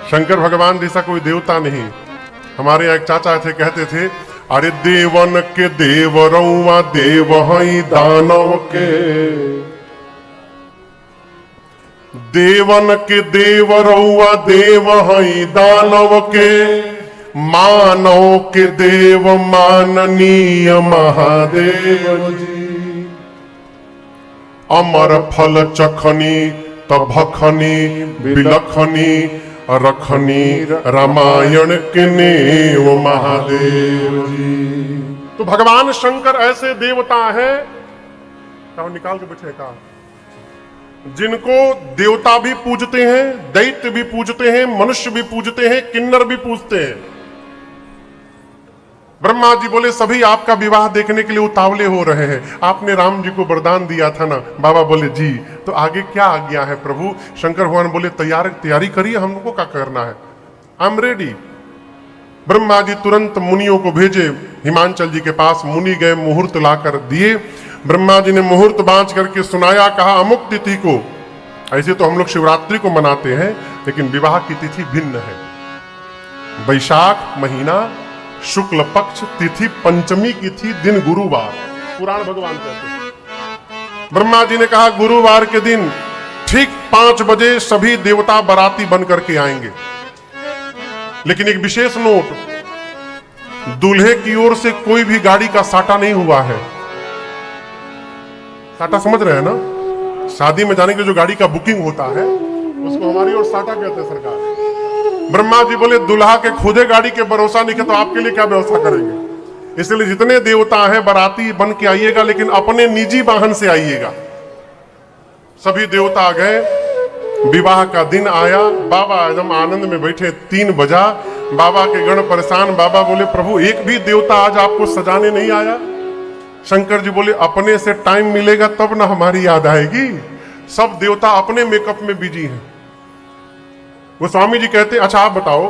शंकर भगवान जैसा कोई देवता नहीं। हमारे यहाँ एक चाचा थे, कहते थे, अरे देवन के देव रउआ देव हई दानव के, देवन के देव रउआ देव हई दानव के, मानव के देव माननीय महादेव जी। अमर फल चखनी तब भखनी बिलखनी रखनी रामायण के नेव महादेव जी। तो भगवान शंकर ऐसे देवता हैं, निकाल के बैठे कहा, जिनको देवता भी पूजते हैं, दैत्य भी पूजते हैं, मनुष्य भी पूजते हैं, किन्नर भी पूजते हैं। ब्रह्मा जी बोले सभी आपका विवाह देखने के लिए उतावले हो रहे हैं, आपने राम जी को वरदान दिया था ना। बाबा बोले जी, तो आगे क्या आज्ञा है प्रभु? शंकर भगवान बोले तैयारी करिए, हमको क्या करना है, I am ready. Brahma ji तुरंत मुनियों को भेजे हिमांचल जी के पास। मुनि गए, मुहूर्त लाकर दिए। ब्रह्मा जी ने मुहूर्त बांच करके सुनाया, कहा अमुक तिथि को, ऐसे तो हम लोग शिवरात्रि को मनाते हैं, लेकिन विवाह की तिथि भिन्न है। वैशाख महीना, शुक्ल पक्ष, तिथि पंचमी की थी, दिन गुरुवार, पुराण भगवान कहते हैं। ब्रह्मा जी ने कहा गुरुवार के दिन ठीक 5 बजे सभी देवता बाराती बन करके आएंगे, लेकिन एक विशेष नोट, दूल्हे की ओर से कोई भी गाड़ी का साटा नहीं हुआ है। साटा समझ रहे हैं ना? शादी में जाने के लिए जो गाड़ी का बुकिंग होता है उसको हमारी ओर साटा कहते हैं सरकार। ब्रह्मा जी बोले दुल्हा के खुदे गाड़ी के भरोसा नहीं, तो आपके लिए क्या व्यवस्था करेंगे? इसलिए जितने देवता हैं बाराती बन के आइएगा, लेकिन अपने निजी वाहन से आइएगा। सभी देवता गए, विवाह का दिन आया। बाबा एकदम आनंद में बैठे, 3 बजा, बाबा के गण परेशान। बाबा बोले प्रभु एक भी देवता आज आपको सजाने नहीं आया? शंकर जी बोले अपने से टाइम मिलेगा तब ना हमारी याद आएगी, सब देवता अपने मेकअप में बिजी हैं। गोस्वामी जी कहते अच्छा आप बताओ,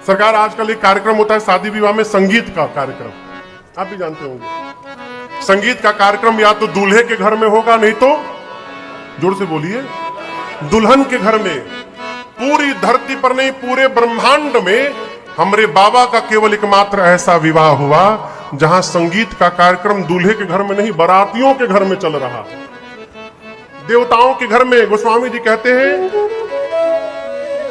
सरकार आजकल एक कार्यक्रम होता है शादी विवाह में, संगीत का कार्यक्रम, आप भी जानते होंगे। संगीत का कार्यक्रम या तो दूल्हे के घर में होगा, नहीं तो जोर से बोलिए, दुल्हन के घर में। पूरी धरती पर नहीं, पूरे ब्रह्मांड में हमारे बाबा का केवल एकमात्र ऐसा विवाह हुआ जहां संगीत का कार्यक्रम दूल्हे के घर में नहीं, बारातियों के घर में चल रहा, देवताओं के घर में। गोस्वामी जी कहते हैं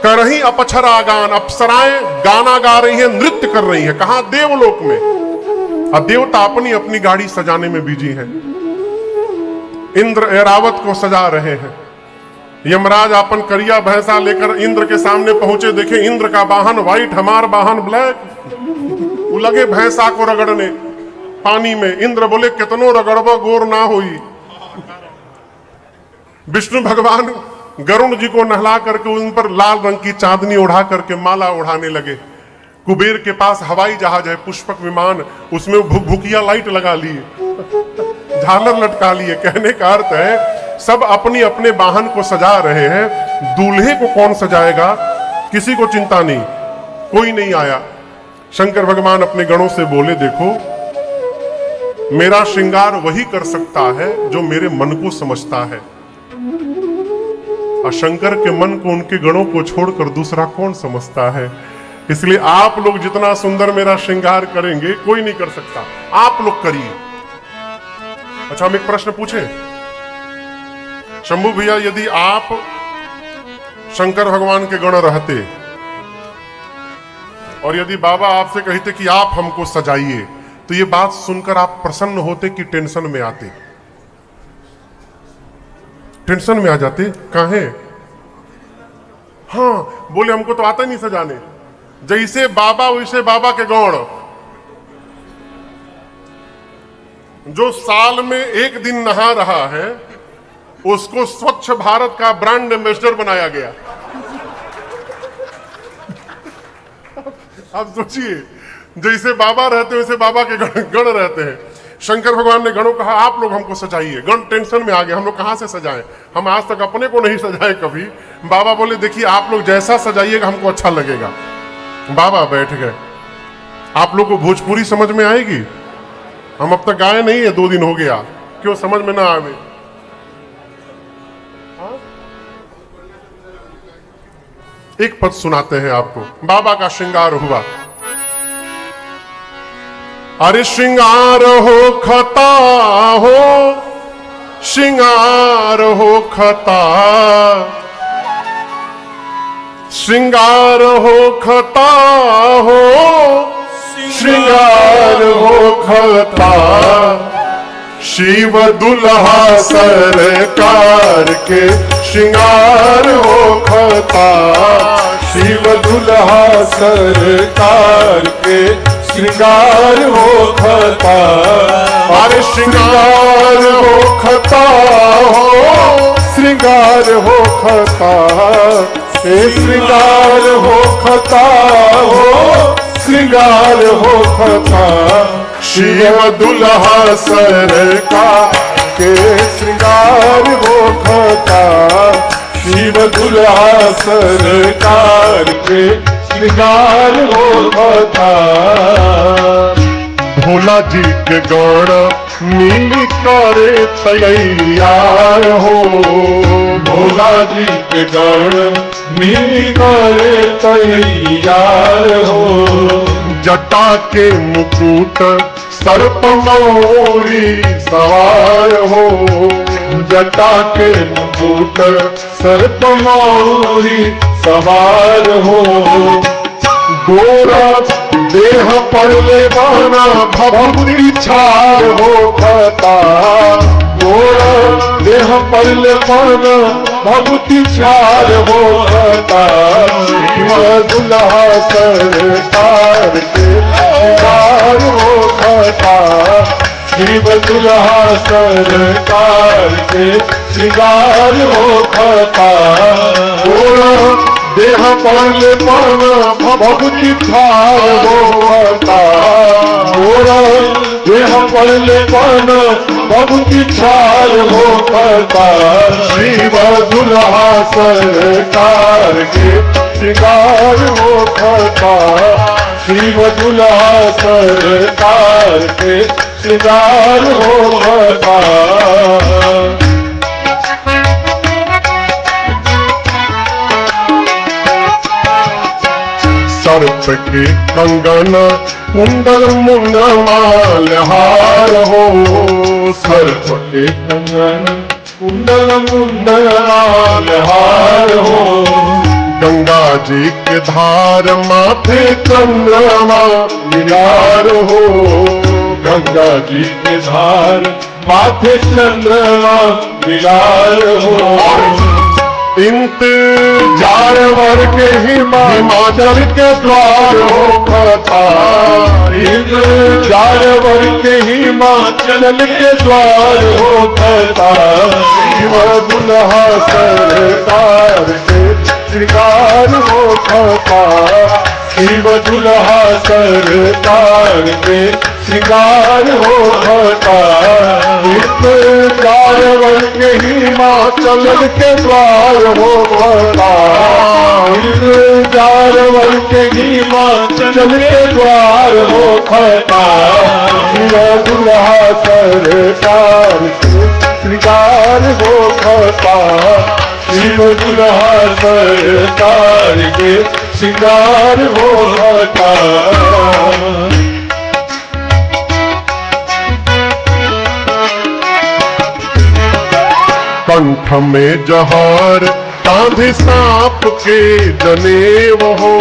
करही अपक्षरा गान, अप्सराएं गाना गा रही हैं, नृत्य कर रही हैं। कहां? देवलोक में। अब देवता अपनी अपनी गाड़ी सजाने में बिजी हैं। इंद्र ऐरावत को सजा रहे हैं। यमराज अपन करिया भैंसा लेकर इंद्र के सामने पहुंचे, देखे इंद्र का वाहन व्हाइट, हमार वाहन ब्लैक। वो लगे भैंसा को रगड़ने पानी में। इंद्र बोले कितनो रगड़बो गोर ना हुई। विष्णु भगवान गरुण जी को नहला करके उन पर लाल रंग की चांदनी उड़ा करके माला उड़ाने लगे। कुबेर के पास हवाई जहाज है, पुष्पक विमान, उसमें भुकिया लाइट लगा लिए, झालर लटका लिए। कहने का अर्थ है सब अपनी अपने वाहन को सजा रहे हैं, दूल्हे को कौन सजाएगा किसी को चिंता नहीं, कोई नहीं आया। शंकर भगवान अपने गणों से बोले देखो मेरा श्रृंगार वही कर सकता है जो मेरे मन को समझता है, और शंकर के मन को उनके गणों को छोड़कर दूसरा कौन समझता है। इसलिए आप लोग जितना सुंदर मेरा श्रृंगार करेंगे कोई नहीं कर सकता, आप लोग करिए। अच्छा हम एक प्रश्न पूछे शंभू भैया, यदि आप शंकर भगवान के गण रहते और यदि बाबा आपसे कहते कि आप हमको सजाइए, तो ये बात सुनकर आप प्रसन्न होते कि टेंशन में आते? टेंशन में आ जाते। काहे? हाँ बोले हमको तो आता नहीं सजाने। जैसे बाबा वैसे बाबा के गौड़। जो साल में एक दिन नहा रहा है उसको स्वच्छ भारत का ब्रांड एम्बेसडर बनाया गया। अब सोचिए जैसे बाबा रहते वैसे बाबा के गण रहते हैं। शंकर भगवान ने गणों कहा आप लोग हमको सजाइए। गण टेंशन में आ गए, हम लोग कहां से सजाएं, हम आज तक अपने को नहीं सजाए कभी। बाबा बोले देखिए आप लोग जैसा सजाइएगा हमको अच्छा लगेगा। बाबा बैठ गए। आप लोग को भोजपुरी समझ में आएगी? हम अब तक गाए नहीं है, 2 दिन हो गया, क्यों समझ में ना आवे? एक पद सुनाते हैं आपको। बाबा का श्रृंगार हुआ, अरे श्रृंगार हो खता हो, श्रृंगार हो खता, श्रृंगार हो खता हो, श्रृंगार हो खता, शिव दुल्हा सरकार के श्रृंगार हो खता, शिव दुल्हा सरकार के श्रृंगार हो खता, अरे श्रृंगार हो खता हो, श्रृंगार हो खता, हे श्रृंगार हो खता हो, श्रृंगार हो खता, शिव दुल्हा सरकार के श्रृंगार हो खता, शिव दुल्हा सरकार के श्रृंगार हो खता। भोला जी के गौड़ मिली करे तैयार हो, भोला जी के गौड़ मिली करे तैयार हो, जटा के मुकुट सर्प मोरी सवार हो, जटा के मुकुट सर्प मोरी सवार हो, गोरा देह पर ले बाना भभूति छार हो खता, गोरा देह पर ले बाना भभूति छार हो खता, शिव दुल्हा सरकार के श्रृंगार हो खता, शिव दुल्हा सरकार के श्रृंगार हो खता, गोरा देह पर ले बाना भभूति छार हो खता, गोरा देह पर ले बाना भभूति छार हो खता, शिव दुल्हा सरकार के श्रृंगार हो खता, शिव दुल्हा सरकार के श्रृंगार हो खता। सर्प के कंगन कुंडल मुंडमाल हार हो, सर्प के कंगन कुंडल मुंडलाल हार हो, गंगा जी के धार माथे चंद्रमा लीलार हो, गंगा जी के धार माथे चंद्रमा लीलार हो, इंतजार वर के हिमाचल के द्वार हो खता, इंतजार वर के हिमाचल के द्वार हो खता, शिव दुल्हा सरकार के श्रृंगार हो खता, शिव दुल्हा सरकार के श्रृंगार हो खता, इंतजार वर के हिमाचल के द्वार हो खता, इंतजार वर के हिमाचल के द्वार हो खता, शिव दुल्हा सरकार के श्रृंगार हो खता, शिव दुल्हा सरकार के श्रृंगार हो खता। कंठ में जहर कांधे सांप के जनेव हो,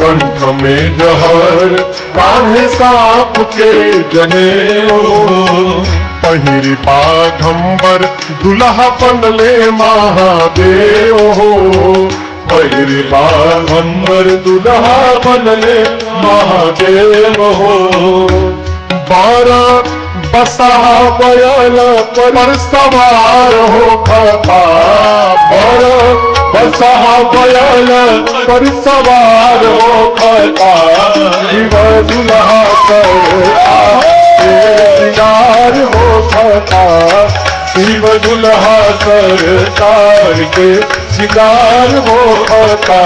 कंठ में जहर कान्हे सांप के जनेऊ हो, पहिरी बाघंबर दुल्हा बनले महादेव हो, पहिरी बाघंबर दुल्हा बनले महादेव हो, 12 बसा बैल पर सवार हो खता, 12 बसा बैल पर सवार हो खता, शिव दुल्हा सरकार के श्रृंगार हो खता, शिव दुल्हा सरकार के श्रृंगार हो खता,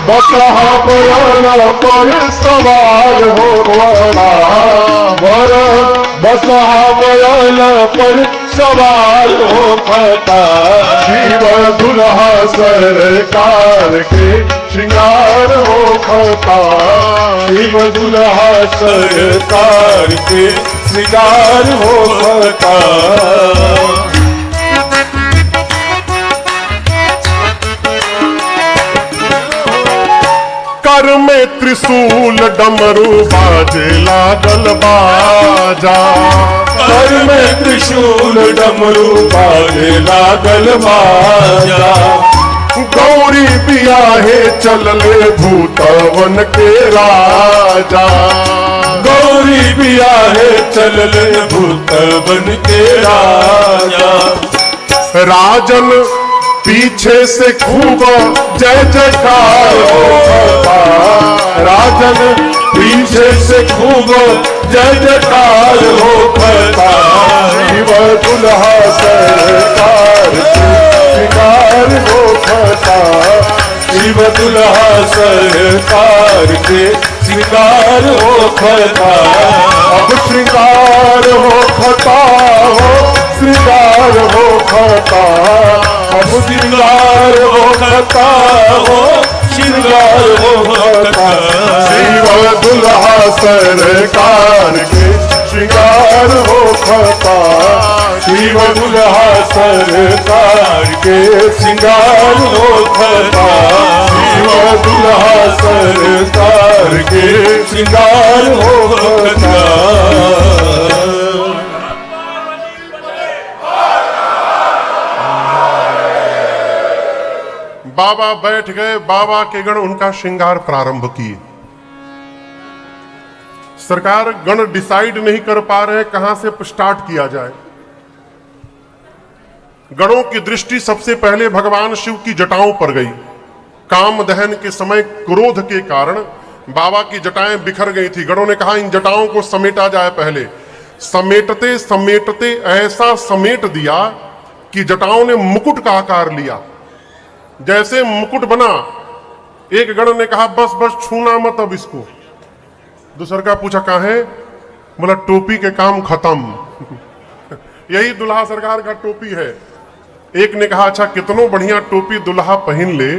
बसा बैल पर सवार हो खता, बसा बैल पर सवार हो खता, शिव दुल्हा सरकार के श्रृंगार हो खता, शिव दुल्हा सरकार के श्रृंगार हो खता। कर में त्रिशूल डमरू बाजे लागल बाजा, कर में त्रिशूल डमरू बाजे लागल बाजा, गौरी बियाहे चलले भूतवन के राजा, गौरी बियाहे चलले भूतवन के राजा, राजन पीछे से खूब जय जयकार होता, राजन पीछे से खूब जय जयकार होता, शिव दुल्हा सरकार के श्रृंगार होता, शिव दुल्हा सरकार के श्रृंगार होता। अब श्रृंगार होता हो, श्रृंगार होता, अब श्रृंगार होता हो, श्रृंगार होता, शिव दुल्हा सरकार के श्रृंगार होता, शिव दुल्हा सरकार के श्रृंगार होता, शिव दुल्हा सरकार के श्रृंगार होता। बाबा बैठ गए, बाबा के गण उनका श्रृंगार प्रारंभ किए। सरकार गण डिसाइड नहीं कर पा रहे कहां से स्टार्ट किया जाए। गणों की दृष्टि सबसे पहले भगवान शिव की जटाओं पर गई। काम दहन के समय क्रोध के कारण बाबा की जटाएं बिखर गई थी। गणों ने कहा इन जटाओं को समेटा जाए। पहले समेटते समेटते ऐसा समेट दिया कि जटाओं ने मुकुट का आकार लिया। जैसे मुकुट बना, एक गण ने कहा बस बस छूना मत अब इसको। दूसरा का पूछा कहां है? बोला टोपी के काम खत्म। यही दुल्हा सरकार का टोपी है। एक ने कहा अच्छा कितनो बढ़िया टोपी दुल्हा पहन ले,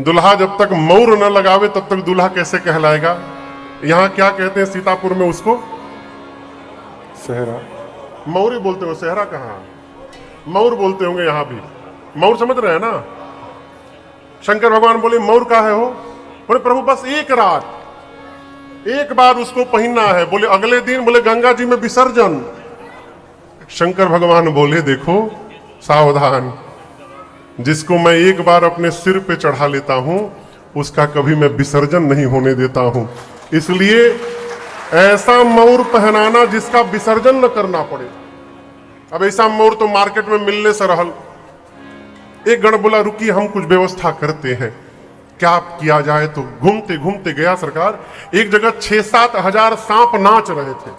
दुल्हा जब तक मौर न लगावे तब तक दुल्हा कैसे कहलाएगा। यहां क्या कहते हैं सीतापुर में उसको? सेहरा। मौर बोलते हो, सेहरा कहां? मौर बोलते होंगे यहां भी। मौर समझ रहे हैं ना? शंकर भगवान बोले मौर का है हो? बोले प्रभु बस एक रात एक बार उसको पहनना है। बोले अगले दिन? बोले गंगा जी में विसर्जन। शंकर भगवान बोले देखो सावधान, जिसको मैं एक बार अपने सिर पे चढ़ा लेता हूं उसका कभी मैं विसर्जन नहीं होने देता हूं। इसलिए ऐसा मौर पहनाना जिसका विसर्जन न करना पड़े। अब ऐसा मोर तो मार्केट में मिलने से रहल। एक गण बोला रुकिए हम कुछ व्यवस्था करते हैं, क्या किया जाए। तो घूमते घूमते गया सरकार, एक जगह 6-7 हजार सांप नाच रहे थे।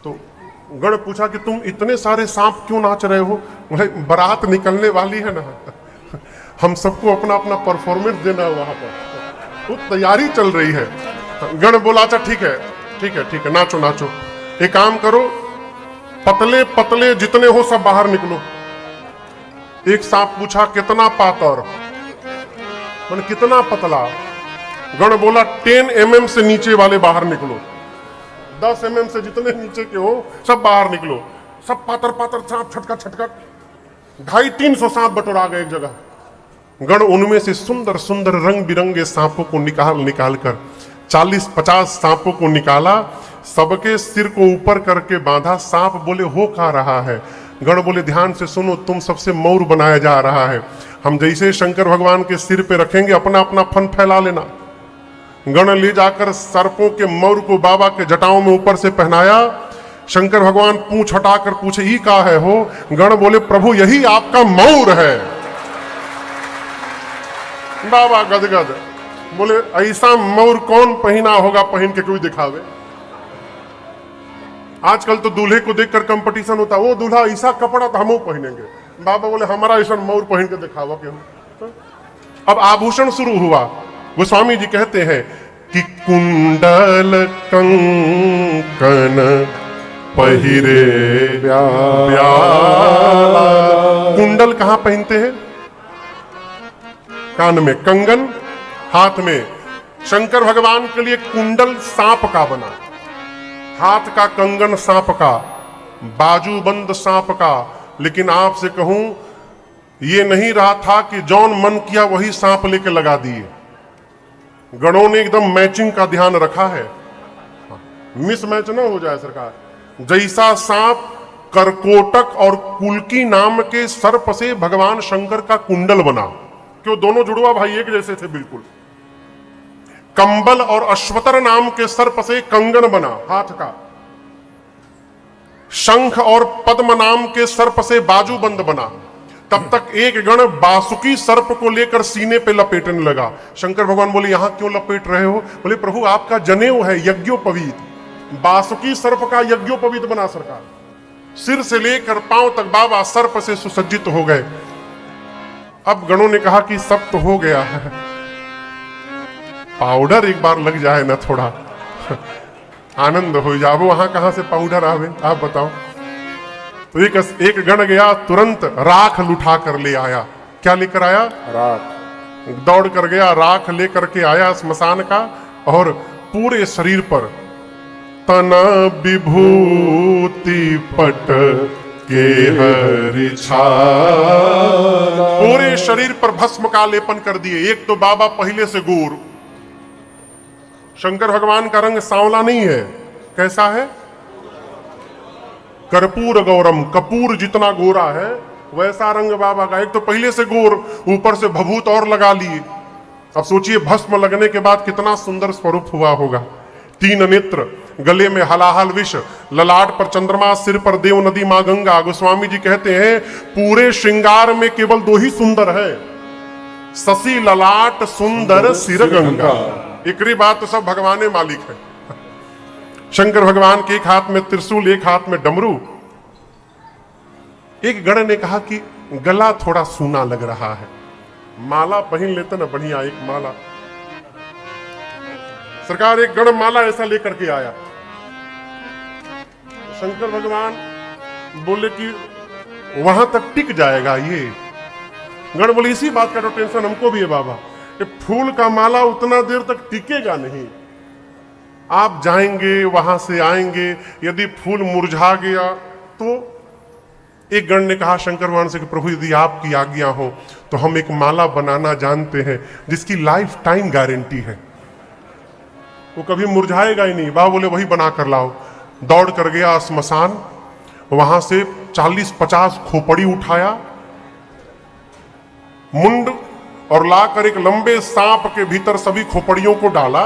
तो गण पूछा कि तुम इतने सारे सांप क्यों नाच रहे हो? बोले बारात निकलने वाली है ना, हम सबको अपना अपना परफॉर्मेंस देना है वहां पर, तो तैयारी चल रही है। गण बोला अच्छा ठीक है ठीक है ठीक है, नाचो नाचो। एक काम करो, पतले पतले जितने हो सब बाहर निकलो। एक सांप पूछा कितना पातर? मैंने कितना पतला? गण बोला 10 mm से नीचे वाले बाहर निकलो। 10 mm से जितने नीचे के हो सब बाहर निकलो। सब पातर पातर सांप छटका छटका 250-300 सांप बटोरा गए एक जगह। गण उनमें से सुंदर सुंदर रंग बिरंगे सांपों को निकाल कर 40-50 सांपों को निकाला, सबके सिर को ऊपर करके बांधा। सांप बोले हो क्या रहा है? गण बोले ध्यान से सुनो, तुम सबसे मौर बनाया जा रहा है। हम जैसे शंकर भगवान के सिर पे रखेंगे अपना अपना फन फैला लेना। गण ले जाकर सर्पों के मौर को बाबा के जटाओं में ऊपर से पहनाया। शंकर भगवान पूंछ हटाकर पूछे ई का है हो? गण बोले प्रभु यही आपका मौर है। बाबा गदगद बोले ऐसा मौर कौन पहना होगा, पहन के कोई दिखावे। आजकल तो दूल्हे को देखकर कंपटीशन होता, वो दूल्हा ऐसा कपड़ा तो हम पहनेंगे। बाबा बोले हमारा ऐसा मौर पहन के दिखावा क्यों। अब आभूषण शुरू हुआ। गोस्वामी जी कहते हैं कि कुंडल कंकन पहिरे प्याला। कुंडल कहां पहनते हैं? कान में, कंगन हाथ में। शंकर भगवान के लिए कुंडल सांप का बना, हाथ का कंगन सांप का, बाजूबंद सांप का। लेकिन आपसे कहूं, ये नहीं रहा था कि जौन मन किया वही सांप लेके लगा दिए। गणों ने एकदम मैचिंग का ध्यान रखा है, मिस मैच ना हो जाए सरकार। जैसा सांप करकोटक और कुल्की नाम के सर्प से भगवान शंकर का कुंडल बना, क्यों दोनों जुड़वा भाई एक जैसे थे बिल्कुल। कंबल और अश्वतर नाम के सर्प से कंगन बना हाथ का। शंख और पद्म नाम के सर्प से बाजूबंद बना। तब तक एक गण बासुकी सर्प को लेकर सीने पे लपेटने लगा। शंकर भगवान बोले, यहां क्यों लपेट रहे हो? बोले, प्रभु आपका जनेऊ है यज्ञोपवीत। बासुकी सर्प का यज्ञोपवीत बना सरकार। सिर से लेकर पांव तक बाबा सर्प से सुसज्जित हो गए। अब गणों ने कहा कि सब तो हो गया है, पाउडर एक बार लग जाए ना, थोड़ा आनंद हो जाए। वहां कहां से पाउडर आवे आप बताओ? तो एक गण गया, तुरंत राख लुठा कर ले आया। क्या लेकर आया? राख। दौड़ कर गया, राख लेकर के आया स्मशान का, और पूरे शरीर पर तना विभूति पट के हरि छाला, पूरे शरीर पर भस्म का लेपन कर दिए। एक तो बाबा पहले से गोर, शंकर भगवान का रंग सांवला नहीं है, कैसा है? कर्पूर गौरम, कपूर जितना गोरा है वैसा रंग बाबा का। एक तो पहले से गोर, ऊपर से भभूत और लगा लिए। अब सोचिए भस्म लगने के बाद कितना सुंदर स्वरूप हुआ होगा। 3 नेत्र, गले में हलाहल विष, ललाट पर चंद्रमा, सिर पर देव नदी मां गंगा। गोस्वामी जी कहते हैं पूरे श्रृंगार में केवल 2 ही सुंदर है, शशि ललाट सुंदर सिर गंगा। एकरी बात तो सब भगवाने मालिक है। शंकर भगवान के एक हाथ में त्रिशूल, एक हाथ में डमरू। एक गण ने कहा कि गला थोड़ा सूना लग रहा है, माला पहन लेते ना बढ़िया एक माला। सरकार एक गण माला ऐसा लेकर के आया। शंकर भगवान बोले कि वहां तक टिक जाएगा ये? गण बोले इसी बात का तो टेंशन हमको भी है बाबा, कि फूल का माला उतना देर तक टिकेगा नहीं। आप जाएंगे वहां से आएंगे, यदि फूल मुरझा गया तो। एक गण ने कहा शंकर भगवान से कि प्रभु यदि आपकी आज्ञा हो तो हम एक माला बनाना जानते हैं जिसकी लाइफ टाइम गारंटी है, वो कभी मुरझाएगा ही नहीं। बाबा बोले वही बना कर लाओ। दौड़ कर गया स्मशान, वहां से 40-50 खोपड़ी उठाया, मुंड और लाकर एक लंबे सांप के भीतर सभी खोपड़ियों को डाला,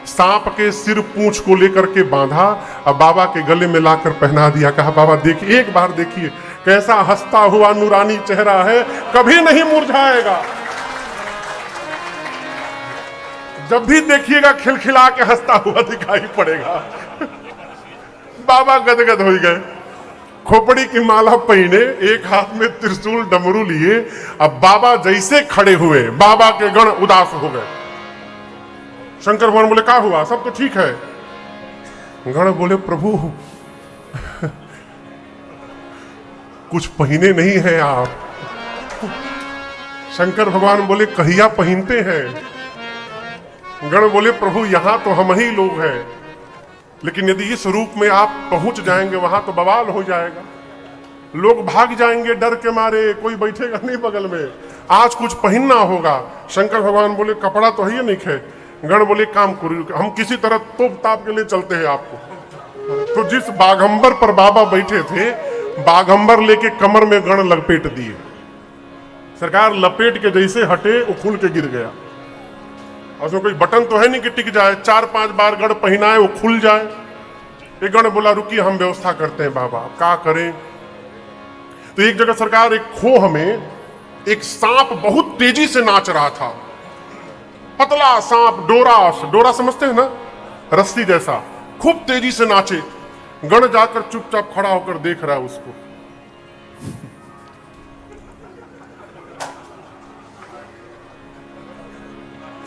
सांप के सिर पूंछ को लेकर के बांधा, अब बाबा के गले में लाकर पहना दिया। कहा बाबा देखिए, एक बार देखिए कैसा हंसता हुआ नूरानी चेहरा है, कभी नहीं मुरझाएगा। जब भी देखिएगा खिलखिला के हंसता हुआ दिखाई पड़ेगा। बाबा गदगद हो गए, खोपड़ी की माला पहने, एक हाथ में त्रिशूल डमरू लिए। अब बाबा जैसे खड़े हुए, बाबा के गण उदास हो गए। शंकर भगवान बोले क्या हुआ? सब तो ठीक है। गण बोले प्रभु कुछ पहने नहीं है आप। शंकर भगवान बोले कहिया पहनते हैं? गण बोले प्रभु यहां तो हम ही लोग हैं, लेकिन यदि इस रूप में आप पहुंच जाएंगे वहां तो बवाल हो जाएगा, लोग भाग जाएंगे डर के मारे, कोई बैठेगा नहीं बगल में, आज कुछ पहनना होगा। शंकर भगवान बोले कपड़ा तो है नहीं है। गण बोले काम करो, हम किसी तरह तोप ताप के लिए चलते हैं आपको। तो जिस बाघंबर पर बाबा बैठे थे, बाघंबर लेके कमर में गण लपेट दिए। सरकार लपेट के जैसे हटे वो खुल के गिर गया। उसमें कोई बटन तो है नहीं कि टिक जाए, 4-5 बार गण पहनाए वो खुल जाए। एक गण बोला रुकिए हम व्यवस्था करते हैं बाबा, क्या करें। तो एक जगह सरकार एक खोह में एक सांप बहुत तेजी से नाच रहा था, पतला सांप, डोरा समझते हैं ना, रस्सी जैसा, खूब तेजी से नाचे। गण जाकर चुपचाप खड़ा होकर देख रहा है उसको।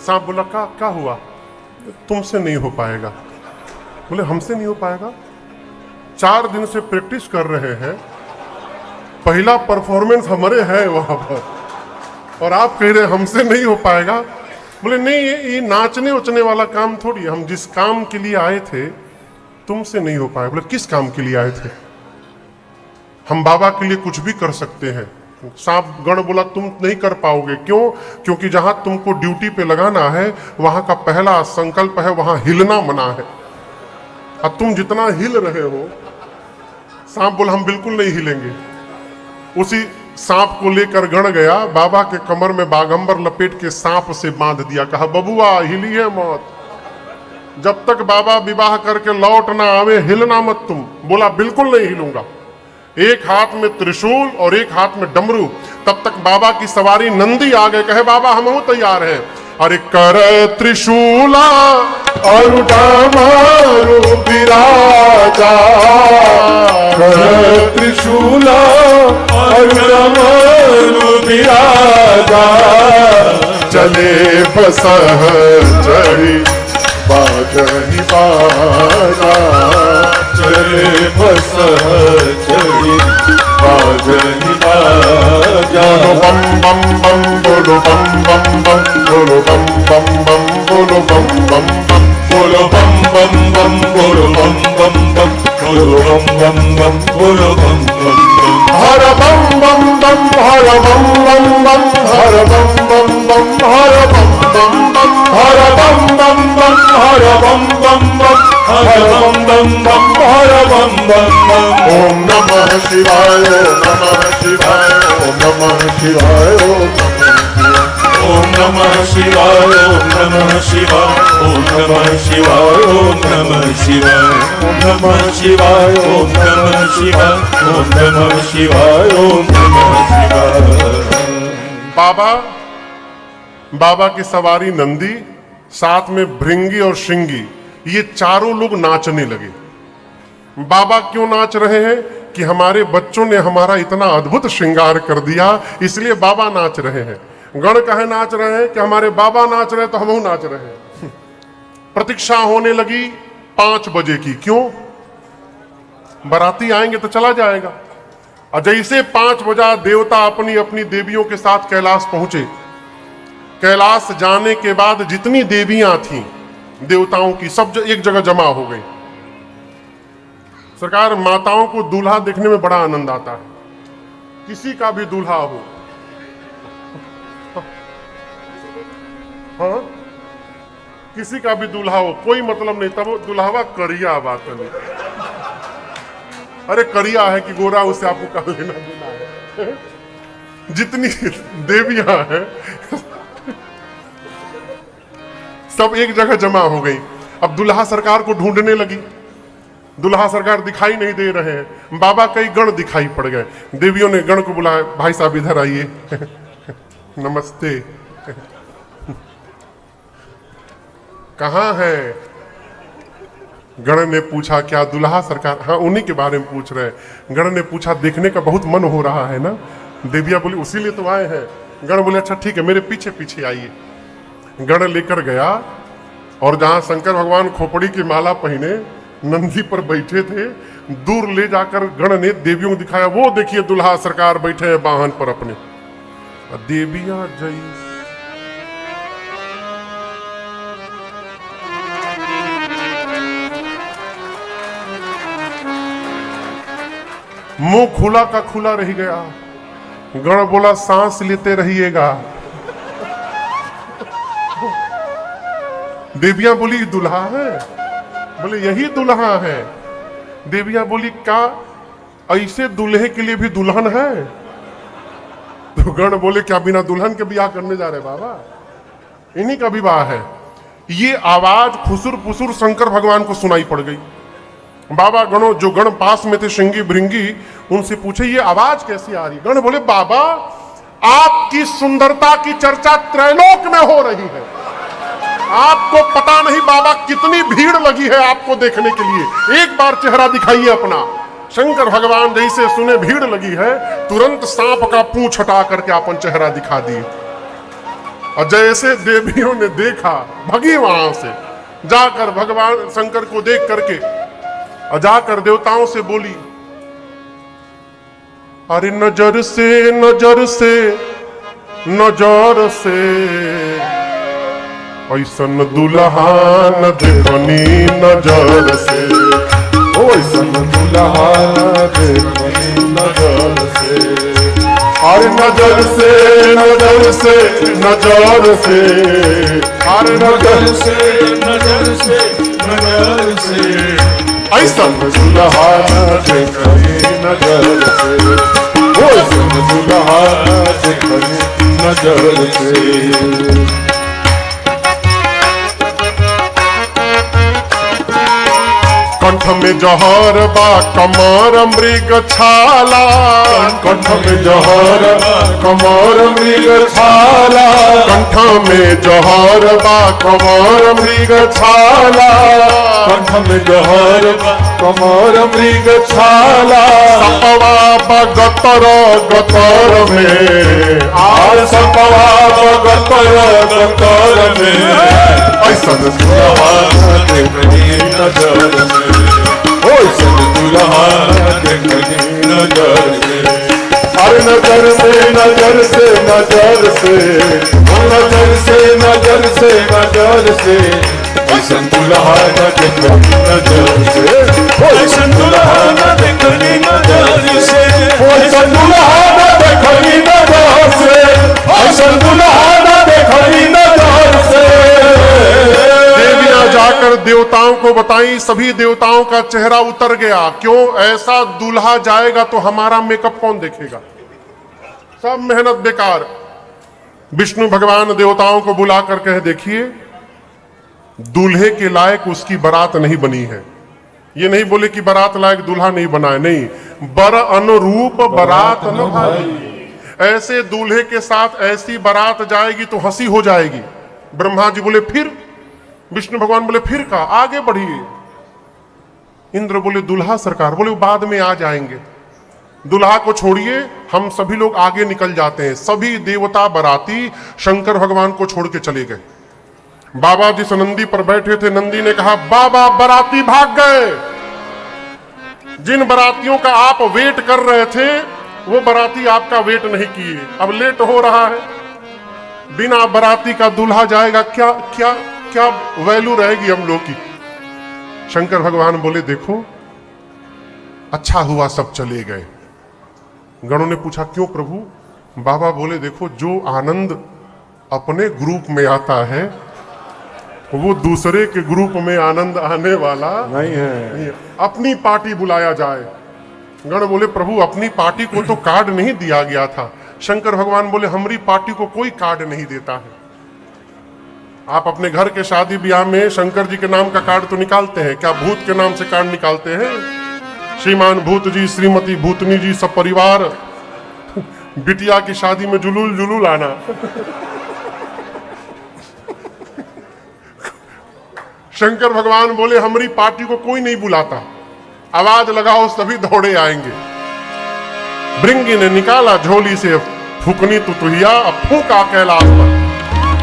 सांप बोला क्या हुआ? तुमसे नहीं हो पाएगा। बोले हमसे नहीं हो पाएगा? 4 दिन से प्रैक्टिस कर रहे हैं, पहला परफॉर्मेंस हमारे है वहां पर, और आप कह रहे हमसे नहीं हो पाएगा। बोले नहीं, ये नाचने उचने वाला काम थोड़ी, हम जिस काम के लिए आए थे तुमसे नहीं हो पाएगा। बोले किस काम के लिए आए थे? हम बाबा के लिए कुछ भी कर सकते हैं। सांप गण बोला तुम नहीं कर पाओगे। क्यों? क्योंकि जहां तुमको ड्यूटी पे लगाना है वहां का पहला संकल्प है वहां हिलना मना है, और तुम जितना हिल रहे हो। सांप बोला हम बिल्कुल नहीं हिलेंगे। उसी सांप को लेकर गण गया, बाबा के कमर में बागंबर लपेट के सांप से बांध दिया, कहा बबुआ हिलिए मत, जब तक बाबा विवाह करके लौट ना आवे हिलना मत तुम। बोला बिल्कुल नहीं हिलूंगा। एक हाथ में त्रिशूल और एक हाथ में डमरू। तब तक बाबा की सवारी नंदी आ गए, कहे बाबा हम तैयार हैं। अरे कर त्रिशूला और डमरू विराजा, कर त्रिशूला और डमरू विराजा, चले बसह चढ़ी बाजहि बाजा, चले बसह चढ़ी बाजहि बाजा। बम बम बम बोलो बम बम बम बोलो बम बम बम बोलो बम बम बम बोलो बम बम बम बोलो बम बम बम बोलो बम बम बम बोलो बम बम बम। हर बम बम बम हर बम बम बम हर बम बम बम हर बम बम बम हर बम बम बम हर बम बम बम हर बम बम बम हर बम बम बम। ओम नमः शिवाय ओम नमः शिवाय ओम नमः शिवाय ओम नमः शिवाय ओम नमः शिवाय ओम नमः शिवाय ओम नमः शिवाय ओम नमः शिवाय ओम नमः शिवाय ओम नमः शिवाय ओम नमः शिवाय। बाबा की सवारी नंदी, साथ में भृंगी और श्रृंगी, ये चारों लोग नाचने लगे। बाबा क्यों नाच रहे हैं? कि हमारे बच्चों ने हमारा इतना अद्भुत श्रृंगार कर दिया, इसलिए बाबा नाच रहे हैं। गण कहे नाच रहे हैं? कि हमारे बाबा नाच रहे हैं तो हम नाच रहे हैं। प्रतीक्षा होने लगी 5 बजे की। क्यों? बाराती आएंगे तो चला जाएगा। और जैसे 5 बजा देवता अपनी अपनी देवियों के साथ कैलाश पहुंचे। कैलाश जाने के बाद जितनी देवियां थीं देवताओं की, सब एक जगह जमा हो गई। सरकार, माताओं को दूल्हा देखने में बड़ा आनंद आता है, किसी का भी दूल्हा हो। हाँ, किसी का भी दूल्हा हो, कोई मतलब नहीं। तब दुल्हावा करिया बात नहीं। अरे करिया है कि गोरा, उससे आपको क्या लेना देना है? जितनी देवियां हैं सब एक जगह जमा हो गई। अब दुल्हा सरकार को ढूंढने लगी। दुल्हा सरकार दिखाई नहीं दे रहे हैं। बाबा कई गण दिखाई पड़ गए। देवियों ने गण को बुलाया, भाई साहब इधर आइए। नमस्ते। कहाँ है? गण ने पूछा क्या दुल्हा सरकार? हाँ, उन्हीं के बारे में पूछ रहे हैं। गण ने पूछा देखने का बहुत मन हो रहा है ना? देविया बोली उसी लिए तो आए हैं। गण बोले अच्छा ठीक है, मेरे पीछे पीछे आइए। गण लेकर गया और जहां शंकर भगवान खोपड़ी की माला पहने नंदी पर बैठे थे, दूर ले जाकर गण ने देवियों को दिखाया, वो देखिए दुल्हा सरकार बैठे हैं वाहन पर अपने। देवियां जय मुंह खुला का खुला रह गया। गण बोला सांस लेते रहिएगा। देवियां बोली दुल्हा है? बोले यही दुल्हा है। देवियां बोली क्या ऐसे दूल्हे के लिए भी दुल्हन है? तो गण बोले क्या बिना दुल्हन के ब्याह करने जा रहे बाबा? इन्हीं का विवाह है। ये आवाज खुसुर पुसुर शंकर भगवान को सुनाई पड़ गई। बाबा गणों जो गण पास में थे श्रृंगी भृंगी, उनसे पूछे ये आवाज कैसी आ रही? गण बोले बाबा आपकी सुंदरता की चर्चा त्रैलोक में हो रही है। आपको पता नहीं बाबा कितनी भीड़ लगी है आपको देखने के लिए। एक बार चेहरा दिखाइए अपना। शंकर भगवान जैसे सुने भीड़ लगी है, तुरंत सांप का पूंछ हटा करके अपन चेहरा दिखा दिए। और जैसे देवियों ने देखा, भगी वहां से जाकर भगवान शंकर को देख करके जाकर देवताओं से बोली, अरे नजर से नजर से नजर से ऐसन दुल्हा न देखनी नजर से, ऐसन दुल्हा देखनी नजर से। अरे नजर से नजर से नजर से, अरे नजर से नजर से नजर से ऐसन दुल्हा देखनी नजर से, ऐसन दुल्हा देखनी नजर से। कंठ में जहर बा कमर मृग छाला, कंठ में जहर कमर मृग छाला, कंठ में जहर बा कमर मृग छाला, कंठ में जहर कमर मृग छाला। सपवा बगतर गतर में, आर सपवा गतर गतर में, ऐसन दुल्हा देखनी नजर से, ऐसन दुल्हा देखनी नजर से। अरे नजर से नजर से नजर से, नजर से नजर से नजर से, ऐसन दुल्हा देखनी नजर से, ऐसन दुल्हा न देखनी नजर से, ऐसन दुल्हा देखनी नजर से, ऐसन दुल्हा देखनी नजर से। देवियां जाकर देवताओं को बताई, सभी देवताओं का चेहरा उतर गया। क्यों? ऐसा दूल्हा जाएगा तो हमारा मेकअप कौन देखेगा, सब मेहनत बेकार। विष्णु भगवान देवताओं को बुलाकर कहे, देखिए दूल्हे के लायक उसकी बारात नहीं बनी है। ये नहीं बोले कि बारात लायक दूल्हा नहीं बना है, नहीं, बर अनुरूप बारात न भाई। ऐसे दूल्हे के साथ ऐसी बारात जाएगी तो हंसी हो जाएगी। ब्रह्मा जी बोले फिर, विष्णु भगवान बोले फिर का, आगे बढ़िए। इंद्र बोले दूल्हा सरकार, बोले बाद में आ जाएंगे, दूल्हा को छोड़िए, हम सभी लोग आगे निकल जाते हैं। सभी देवता बराती शंकर भगवान को छोड़ के चले गए। बाबा जिस नंदी पर बैठे थे, नंदी ने कहा, बाबा बराती भाग गए। जिन बरातियों का आप वेट कर रहे थे वो बराती आपका वेट नहीं किए, अब लेट हो रहा है। बिना बराती का दूल्हा जाएगा, क्या क्या क्या वैल्यू रहेगी हम लोग की। शंकर भगवान बोले, देखो अच्छा हुआ सब चले गए। गणों ने पूछा, क्यों प्रभु? बाबा बोले, देखो जो आनंद अपने ग्रुप में आता है वो दूसरे के ग्रुप में आनंद आने वाला नहीं है। अपनी पार्टी बुलाया जाए। गण बोले, प्रभु अपनी पार्टी को तो कार्ड नहीं दिया गया था। शंकर भगवान बोले, हमारी पार्टी को कोई कार्ड नहीं देता है। आप अपने घर के शादी ब्याह में शंकर जी के नाम का कार्ड तो निकालते हैं क्या? भूत के नाम से कार्ड निकालते हैं? श्रीमान भूत जी, श्रीमती भूतनी जी, सब परिवार बिटिया की शादी में जुलूल जुलूल आना। शंकर भगवान बोले, हमारी पार्टी को कोई नहीं बुलाता, आवाज लगाओ सभी दौड़े आएंगे। भृंगी ने निकाला झोली से फूकनी तुतुहिया, अब फूका कैलाश पर,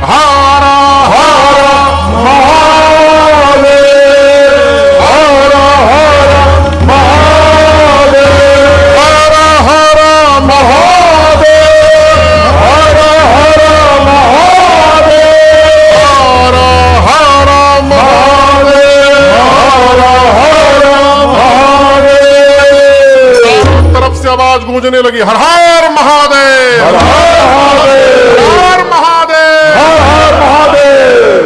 हारा हारा महादेव, हारा हारा महादेव, हारा हारा महादेव, हारा हारा महादेव, हारा हारा महादेव, हारा हारा महादेव। चारों तरफ से आवाज गूंजने लगी, हर हर महादेव, हर हर महादेव, हर महादेव, हर हर महादेव।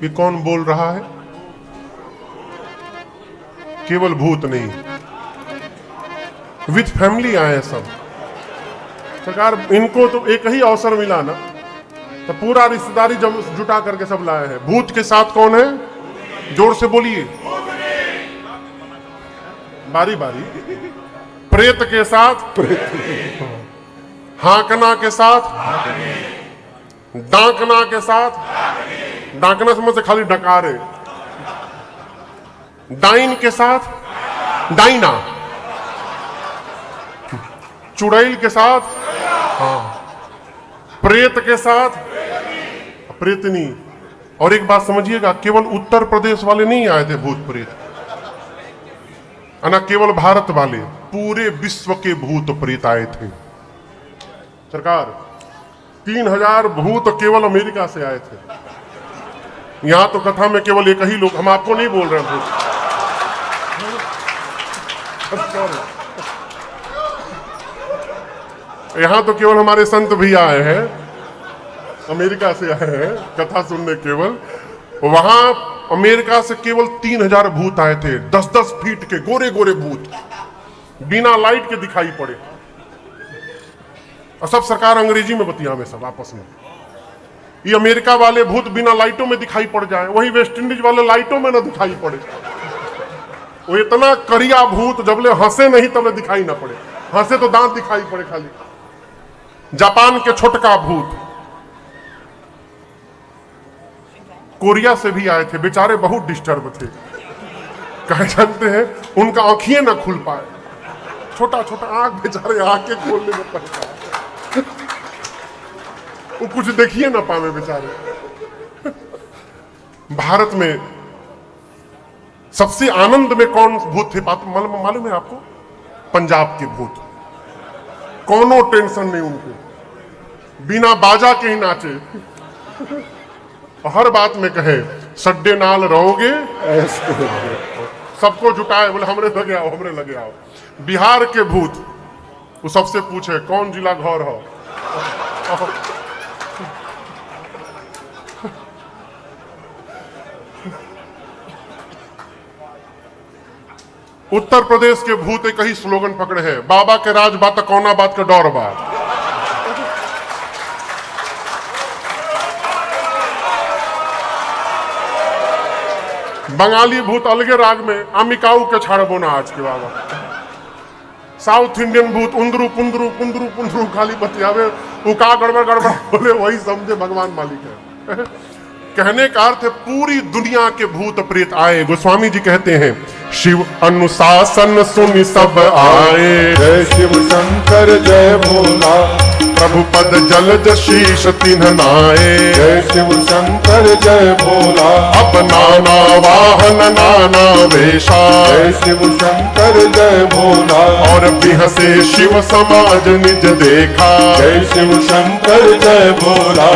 ये कौन बोल रहा है? केवल भूत नहीं, विथ फैमिली आए हैं सब। सरकार इनको तो एक ही अवसर मिला ना, तो पूरा रिश्तेदारी जब जुटा करके सब लाए हैं। भूत के साथ कौन है? जोर से बोलिए, बारी बारी। प्रेत के साथ, हाकना के साथ, डांकना के साथ, डांकना समझ से खाली डकारे। डाइन के साथ डाइना, चुड़ैल के साथ, हाँ, प्रेत के साथ प्रेतनी। और एक बात समझिएगा, केवल उत्तर प्रदेश वाले नहीं आए थे भूत प्रेत, न केवल भारत वाले, पूरे विश्व के भूत प्रेत आए थे। सरकार 3000 भूत केवल अमेरिका से आए थे। यहां तो कथा में केवल एक ही लोग, हम आपको नहीं बोल रहे हैं। यहां तो केवल हमारे संत भी आए हैं, अमेरिका से आए हैं कथा सुनने केवल। वहां अमेरिका से केवल 3000 भूत आए थे, 10-10 फीट के गोरे गोरे भूत, बिना लाइट के दिखाई पड़े। और सब सरकार अंग्रेजी में बतिया में सब आपस में। ये अमेरिका वाले भूत बिना लाइटों में दिखाई पड़ जाए, वही वेस्ट इंडीज वाले लाइटों में ना दिखाई पड़े। वो इतना करिया भूत जबले हंसे नहीं तबले दिखाई ना पड़े, हंसे तो दांत दिखाई पड़े खाली। जापान के छोटका भूत कोरिया से भी आए थे, बेचारे बहुत डिस्टर्ब थे। कहे जानते हैं उनका आंखियां ना खुल पाए, छोटा छोटा आंख, बेचारे आंखें खोलने में परेशान, वो कुछ देखिए ना पावे बेचारे। भारत में सबसे आनंद में कौन भूत थे मालूम है आपको? पंजाब के भूत। कोनो टेंशन नहीं उनको, बिना बाजा के ही नाचे। हर बात में कहे सड्डे नाल रहोगे, सबको जुटाए, बोले हमरे लगे आओ, हमरे लगे आओ। बिहार के भूत वो सबसे पूछे कौन जिला घर हो। उत्तर प्रदेश के भूत एक ही स्लोगन पकड़े हैं, बाबा के राज बात कौना बात का डर बात। बंगाली भूत अलगे राग में अमिकाऊ के छाड़बो ना आज के बाबा। साउथ इंडियन भूत उंदरू पुंदरू पुंदरू पुंदरू खाली बतियावे, वो का गड़बड़ गड़बड़ बोले वही समझे भगवान मालिक है। कहने का अर्थ है पूरी दुनिया के भूत प्रेत आए। गोस्वामी जी कहते हैं शिव अनुशासन सुनि सब आए, जय शिव शंकर जय भोला, प्रभु पद जलद शीश तिन्ह नाए। जय शिव शंकर जय भोला, अब नाना वाहन नाना वेशा, जय शिव शंकर जय भोला, और बिहसे शिव समाज निज देखा। जय शिव शंकर जय भोला,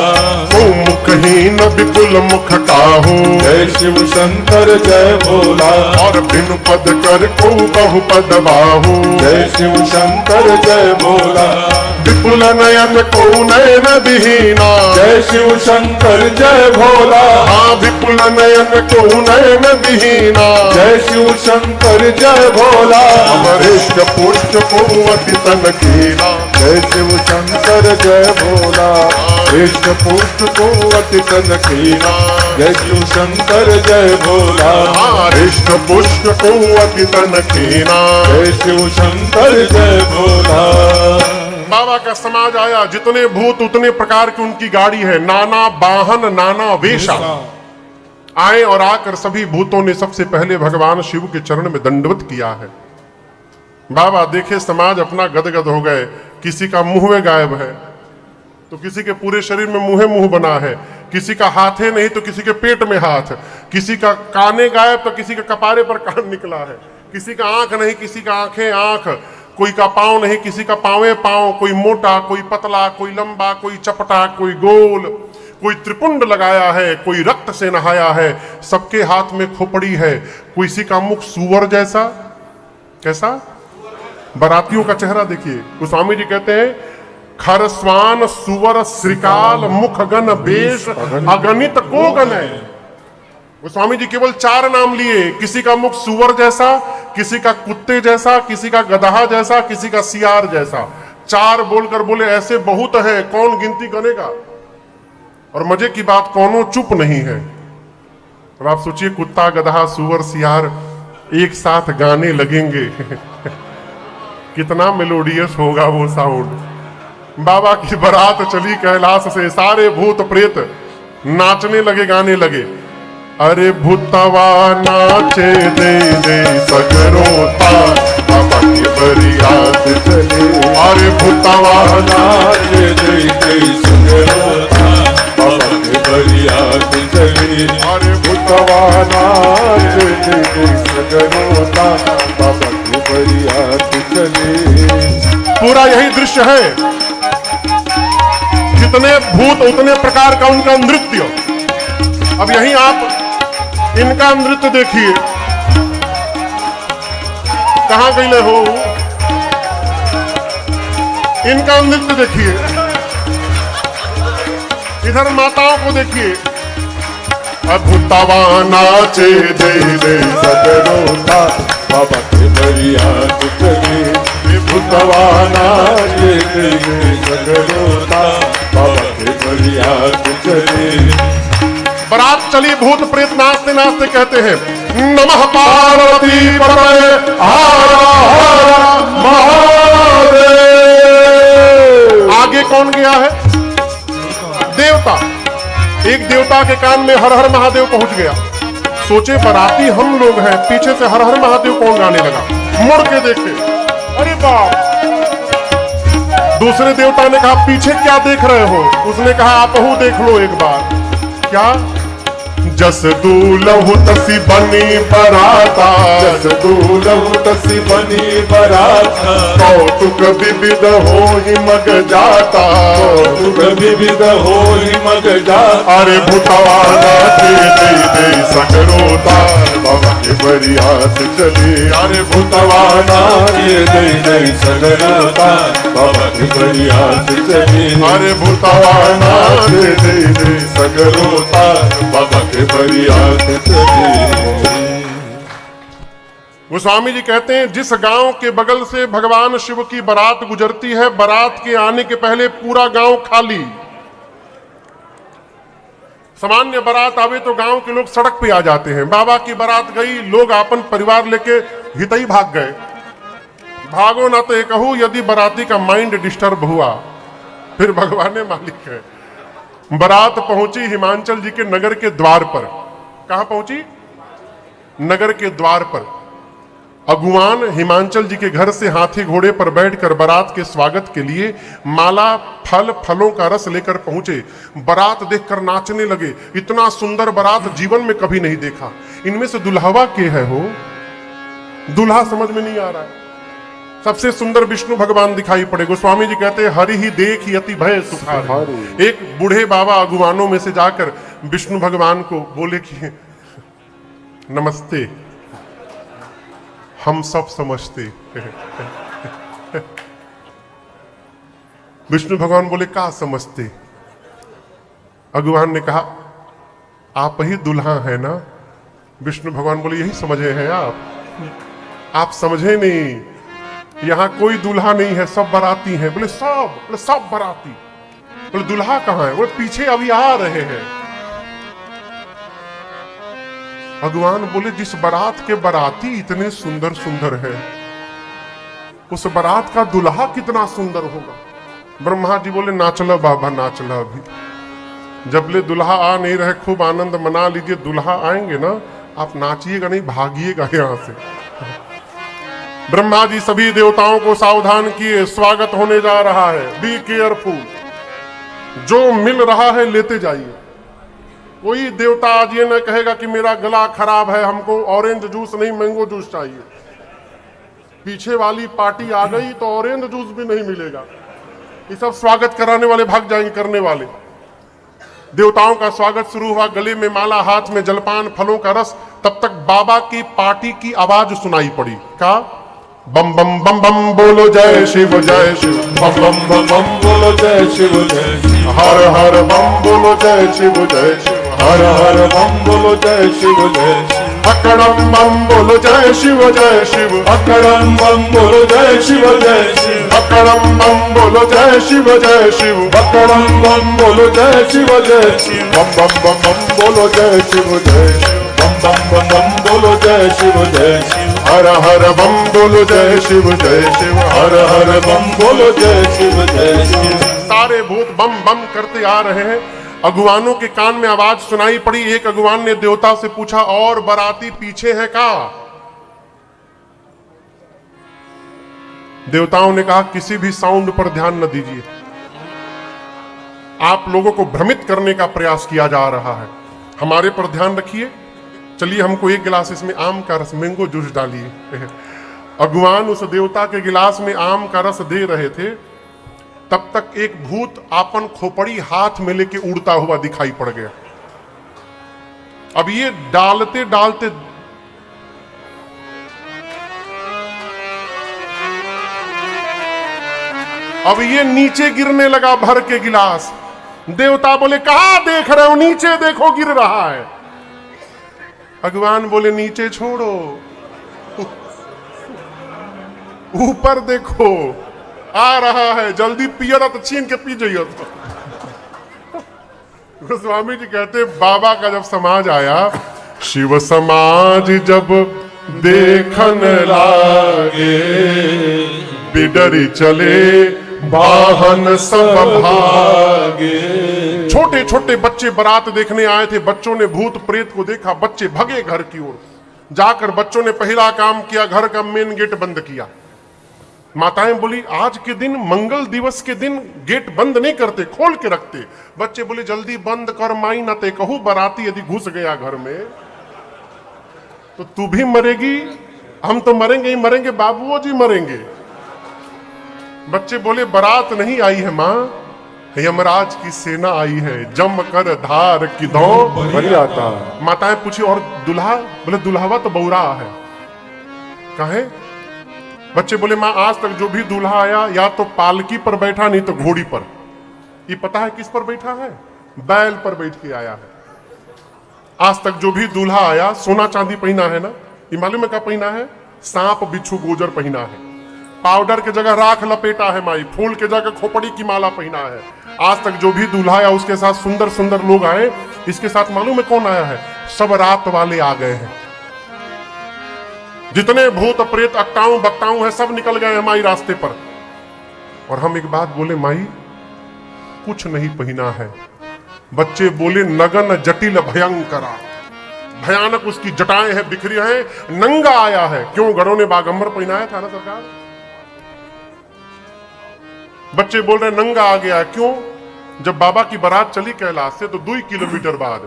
मुखहीन विपुल मुख काहू, जय शिव शंकर जय भोला, और बिनु पद कर को बहु पद बाहू। जय शिव शंकर जय भोला, विपुल नयन को नयन विहीना। जय शिव शंकर जय भोला, हाँ विपुल नयन को नयन विहीना। जय शिव शंकर जय भोला, अमरेश पुष्ट को अति तन कीना। जय शिव शंकर जय भोला, हृष्ट पुष्ट को अति तन कीना। जय शिव शंकर जय भोला, हृष्ट पुष्ट को अति तन कीना। जय शिव शंकर जय भोला। बाबा का समाज आया, जितने भूत उतने प्रकार की उनकी गाड़ी है, नाना वाहन नाना वेशा। आए और आकर सभी भूतों ने सबसे पहले भगवान शिव के चरण में दंडवत किया है। बाबा देखे समाज अपना गदगद हो गए, किसी का मुंह में गायब है तो किसी के पूरे शरीर में मुंह बना है, किसी का हाथे नहीं तो किसी के पेट में हाथ, किसी का काने गायब तो किसी के कपारे पर कान निकला है, किसी का आंख नहीं किसी का आंखें आंख, कोई का पांव नहीं किसी का पांवे पांव, कोई मोटा कोई पतला कोई लंबा कोई चपटा कोई गोल, कोई त्रिपुंड लगाया है, कोई रक्त से नहाया है, सबके हाथ में खोपड़ी है, किसी का मुख सुअर जैसा। कैसा? बारातियों का चेहरा देखिए, गोस्वामी जी कहते हैं खरस्वान सुवर श्रीकाल मुख गण वेश अगणित को गण है। गोस्वामी जी केवल 4 नाम लिए, किसी का मुख सुअर जैसा, किसी का कुत्ते जैसा, किसी का गधा जैसा, किसी का सियार जैसा। 4 बोलकर बोले ऐसे बहुत है, कौन गिनती करेगा। और मजे की बात कौनों चुप नहीं है। अब आप सोचिए कुत्ता गधा सुअर सियार एक साथ गाने लगेंगे कितना मेलोडियस होगा वो साउंड। बाबा की बारात चली कैलाश से, सारे भूत प्रेत नाचने लगे गाने लगे। अरे भूतवा नाचे दे दे सगरोता, बाबा की बरियात चले। अरे भूतवा नाचे दे दे सगरोता, बाबा की बरियात चले। अरे भूतवा नाचे दे दे सगरोता, बाबा दृश्य है, जितने भूत उतने प्रकार का उनका नृत्य। अब यहीं आप इनका नृत्य देखिए, कहां गए हो, इनका नृत्य देखिए, इधर माताओं को देखिए। अद्भुतवा नाचे दे दे सगरोता बाबा के बरिया चले, भूतवा नाचे दे दे सगरोता बाबा के बरिया चले। बारात चली, भूत प्रेत नाचते नाचते कहते हैं नमः पार्वती पतये हर हर महादेव। आगे कौन गया है? देवता। एक देवता के कान में हर हर महादेव पहुंच गया। सोचे बाराती हम लोग हैं, पीछे से हर हर महादेव कौन गाने लगा। मुड़ के देखे, अरे बाप। दूसरे देवता ने कहा पीछे क्या देख रहे हो? उसने कहा आप हूं देख लो एक बार। क्या? जस दूलहु तसी बनी बराता, जस दूलहु तसी बनी बराता, कौतुक विविध हो ही मग जाता, कौतुक विविध हो ही मग जाता। अरे भूतवा नाचे दे दे सगरोता बाबा के बरिया से चले। अरे भूतवा नाचे दे दे सगरोता बाबा के बरिया से चले। अरे भूतवा नाचे दे दे सगरोता बाबा के बरिया से चले। गोस्वामी जी कहते हैं जिस गांव के बगल से भगवान शिव की बारात गुजरती है, बारात के आने के पहले पूरा गांव खाली। सामान्य बारात आवे तो गांव के लोग सड़क पे आ जाते हैं। बाबा की बारात गई, लोग अपन परिवार लेके हितई भाग गए। भागो ना तो ये कहूं, यदि बाराती का माइंड डिस्टर्ब हुआ फिर भगवान मालिक है। बारात पहुंची हिमांचल जी के नगर के द्वार पर। कहां पहुंची? नगर के द्वार पर। अगुवान हिमांचल जी के घर से हाथी घोड़े पर बैठकर बारात के स्वागत के लिए माला फल फलों का रस लेकर पहुंचे। बारात देखकर नाचने लगे। इतना सुंदर बारात जीवन में कभी नहीं देखा। इनमें से दुल्हवा के है हो? दुल्हा समझ में नहीं आ रहा है। सबसे सुंदर विष्णु भगवान दिखाई पड़े। गोस्वामी जी कहते हैं हरि ही देख यति भय सुखारी। एक बूढ़े बाबा अगुवानों में से जाकर विष्णु भगवान को बोले कि नमस्ते, हम सब समझते। विष्णु भगवान बोले क्या समझते? अगुवान ने कहा आप ही दुल्हा है ना? विष्णु भगवान बोले यही समझे हैं आप समझे नहीं, यहां कोई दुल्हा नहीं है, सब बाराती हैं। बोले सब बाराती। बोले दुल्हा कहां है? बोले पीछे अभी आ रहे हैं। भगवान बोले जिस बारात के बाराती इतने सुंदर सुंदर है, उस बारात का दुल्हा कितना सुंदर होगा। ब्रह्मा जी बोले नाचला बाबा नाचला, अभी जबले दुल्हा आ नहीं रहे खूब आनंद मना लीजिए। दुल्हा आएंगे ना, आप नाचिएगा नहीं, भागिएगा यहां से। ब्रह्मा जी सभी देवताओं को सावधान किए, स्वागत होने जा रहा है, बी केयरफुल। जो मिल रहा है लेते जाइए। कोई देवता आज ये न कहेगा कि मेरा गला खराब है, हमको ऑरेंज जूस नहीं मैंगो जूस चाहिए। पीछे वाली पार्टी आ गई तो ऑरेंज जूस भी नहीं मिलेगा। ये सब स्वागत कराने वाले भाग जाएंगे करने वाले। देवताओं का स्वागत शुरू हुआ। गले में माला, हाथ में जलपान, फलों का रस। तब तक बाबा की पार्टी की आवाज सुनाई पड़ी। का बम बम बम बम बोलो जय शिव जय शिव, बम बम बम बम बोलो जय शिव जय शिव, हर हर बम बोलो जय शिव जय शिव, हर हर बम बोलो जय शिव जय शिव। अकड़म बम बोलो जय शिव जय शिव, अकड़म बम बोलो जय शिव जय शिव, अकड़म बम बोलो जय शिव जय शिव, अकड़म बम बोलो जय शिव जय शिव। बम बम बम बम बोलो जय शिव जय शिव, बम बम बम बम बोलो जय शिव जय शिव, हर हर बम बोलो जय शिव जय शिव, हर हर बम बोलो जय शिव जय शिव। सारे भूत बम बम करते आ रहे हैं। अगुवानों के कान में आवाज सुनाई पड़ी। एक अगुवान ने देवता से पूछा और बाराती पीछे है का? देवताओं ने कहा किसी भी साउंड पर ध्यान न दीजिए, आप लोगों को भ्रमित करने का प्रयास किया जा रहा है, हमारे पर ध्यान रखिए। चलिए हमको एक गिलास इसमें आम का रस मैंगो जूस डालिए। अगुवान उस देवता के गिलास में आम का रस दे रहे थे। तब तक एक भूत आपन खोपड़ी हाथ में लेके उड़ता हुआ दिखाई पड़ गया। अब ये डालते डालते अब ये नीचे गिरने लगा भर के गिलास। देवता बोले कहां देख रहे हो? नीचे देखो गिर रहा है। भगवान बोले नीचे छोड़ो, ऊपर देखो आ रहा है, जल्दी पियो तो छीन के पी जाइयो। तो स्वामी जी कहते बाबा का जब समाज आया, शिव समाज जब देखन लागे, बिडरी चले वाहन सब भागे। छोटे छोटे बच्चे बारात देखने आए थे, बच्चों ने भूत प्रेत को देखा, बच्चे भगे घर की ओर। जाकर बच्चों ने पहला काम किया, घर का मेन गेट बंद किया। माताएं बोली आज के दिन, मंगल दिवस के दिन गेट बंद नहीं करते, खोल के रखते। बच्चे बोले जल्दी बंद कर माई, न ते कहूं बाराती यदि घुस गया घर में तो तू भी मरेगी, हम तो मरेंगे ही मरेंगे, बाबूओ जी मरेंगे। बच्चे बोले बारात नहीं आई है मां, यमराज की सेना आई है, जम कर धार किदो बड़ी आता। माताएं पूछी और दुल्हा? बोले दुल्हावा तो बौरा है। कहे? बच्चे बोले मां आज तक जो भी दूल्हा आया या तो पालकी पर बैठा, नहीं तो घोड़ी पर। ये पता है किस पर बैठा है? बैल पर बैठ के आया है। आज तक जो भी दूल्हा आया सोना चांदी पहना है ना, ये मालूम है क्या पहना है? सांप बिच्छू गोजर पहना है, पाउडर के जगह राख लपेटा है माई, फूल के जगह खोपड़ी की माला पहना है। आज तक जो भी दूल्हा आया उसके साथ सुंदर सुंदर लोग आए, इसके साथ मालूम है कौन आया है? सब रात वाले आ गए हैं। जितने भूत प्रेत अक्टाऊ बक्टाऊ है सब निकल गए हमारी रास्ते पर। और हम एक बात बोले माई कुछ नहीं पहना है। बच्चे बोले नगन जटिल भयंकरा, भयानक उसकी जटाएं हैं, बिखरी हैं, नंगा आया है। क्यों? गणों ने बागंबर पहनाया था ना सरकार। बच्चे बोल रहे नंगा आ गया। क्यों? जब बाबा की बारात चली कैलाश से तो 2 किलोमीटर बाद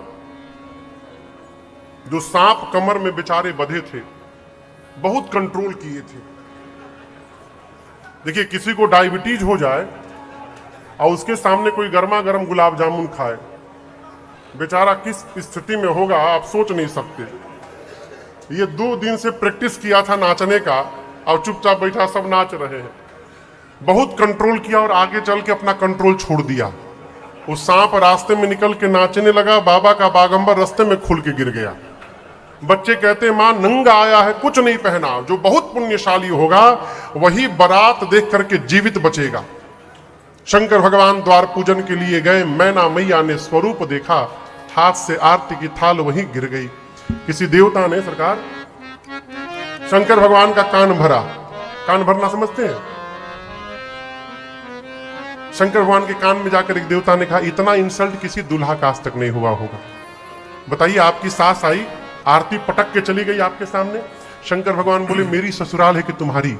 जो सांप कमर में बेचारे बंधे थे, बहुत कंट्रोल किए थे। देखिए किसी को डायबिटीज हो जाए और उसके सामने कोई गर्मा गर्म गुलाब जामुन खाए, बेचारा किस स्थिति में होगा आप सोच नहीं सकते। ये 2 दिन से प्रैक्टिस किया था नाचने का और चुपचाप बैठा, सब नाच रहे हैं। बहुत कंट्रोल किया और आगे चल के अपना कंट्रोल छोड़ दिया। वो सांप रास्ते में निकल के नाचने लगा, बाबा का बागंबर रास्ते में खुल के गिर गया। बच्चे कहते मां नंगा आया है, कुछ नहीं पहना। जो बहुत पुण्यशाली होगा वही बारात देख करके जीवित बचेगा। शंकर भगवान द्वार पूजन के लिए गए, मैना मैया ने स्वरूप देखा, हाथ से आरती की थाल वहीं गिर गई। किसी देवता ने सरकार शंकर भगवान का कान भरा। कान भरना समझते हैं? शंकर भगवान के कान में जाकर एक देवता ने कहा इतना इंसल्ट किसी दूल्हा का आज तक नहीं हुआ होगा। बताइए आपकी सास आई, आरती पटक के चली गई आपके सामने। शंकर भगवान बोले मेरी ससुराल है कि तुम्हारी?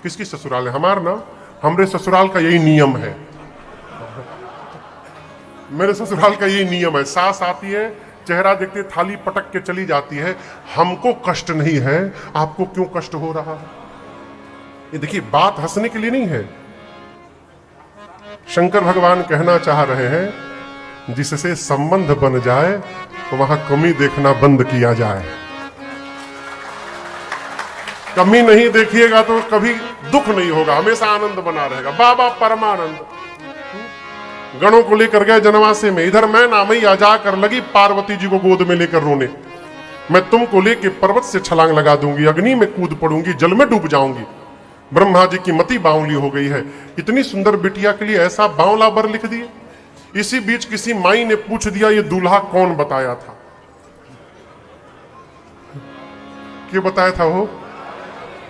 किसकी ससुराल है? हमारा ना, हमरे ससुराल का यही नियम है। मेरे ससुराल का यही नियम है। सास आती है, चेहरा देखते थाली पटक के चली जाती है। हमको कष्ट नहीं है, आपको क्यों कष्ट हो रहा है? ये देखिए बात हंसने के लिए नहीं है। शंकर भगवान कहना चाह रहे हैं जिससे संबंध बन जाए तो वहां कमी देखना बंद किया जाए। कमी नहीं देखिएगा तो कभी दुख नहीं होगा, हमेशा आनंद बना रहेगा। बाबा परमानंद गणों को लेकर गए जनवासे में। इधर मैं ना मैया जाकर लगी पार्वती जी को गोद में लेकर रोने। मैं तुमको लेके पर्वत से छलांग लगा दूंगी, अग्नि में कूद पड़ूंगी, जल में डूब जाऊंगी। ब्रह्मा जी की मति बावली हो गई है। इतनी सुंदर बिटिया के लिए ऐसा बावला वर लिख दिए। इसी बीच किसी माई ने पूछ दिया ये दूल्हा कौन बताया था? क्यों बताया था वो?